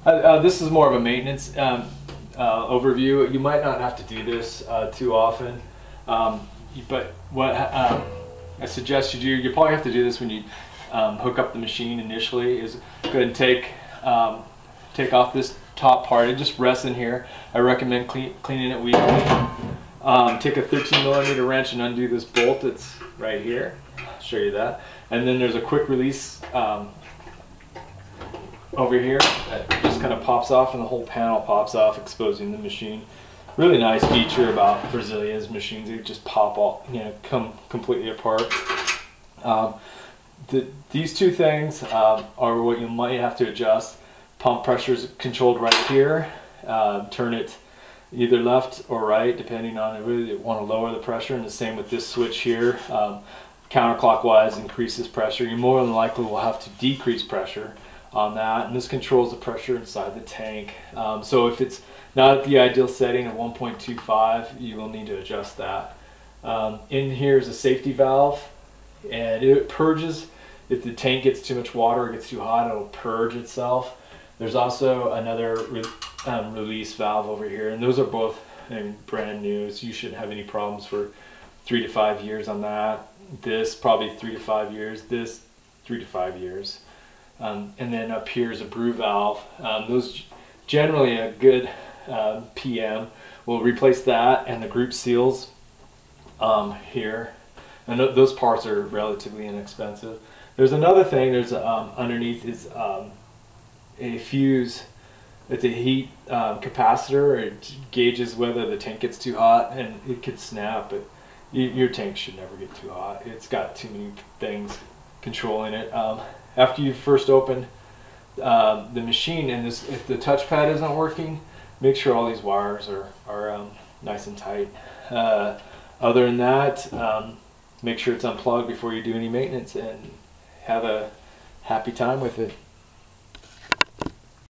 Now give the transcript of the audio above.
This is more of a maintenance overview. You might not have to do this too often, but what I suggest you do, you probably have to do this when you hook up the machine initially, is go ahead and take off this top part. It just rests in here. I recommend cleaning it weekly. Take a 13mm wrench and undo this bolt that's right here. I'll show you that. And then there's a quick release over here that just kind of pops off, and the whole panel pops off, exposing the machine. Really nice feature about Brasilia's machines. They just pop all, come completely apart. These two things are what you might have to adjust. Pump pressure is controlled right here. Turn it either left or right, depending on it. Really want to lower the pressure, and the same with this switch here. Counterclockwise increases pressure. You more than likely will have to decrease pressure on that, and this controls the pressure inside the tank. So if it's not at the ideal setting of 1.25, you will need to adjust that. In here is a safety valve, and it purges if the tank gets too much water or gets too hot. It'll purge itself. There's also another release valve over here, and those are both brand new, so you shouldn't have any problems for 3 to 5 years on that. This probably 3 to 5 years. This 3 to 5 years. And then up here is a brew valve. Those generally a good PM. We'll replace that and the group seals here. And those parts are relatively inexpensive. There's another thing. There's underneath is a fuse. It's a heat capacitor. It gauges whether the tank gets too hot, and it could snap. But your tank should never get too hot. It's got too many things controlling it. After you first open the machine, and if the touchpad isn't working, make sure all these wires are nice and tight. Other than that, make sure it's unplugged before you do any maintenance, and have a happy time with it.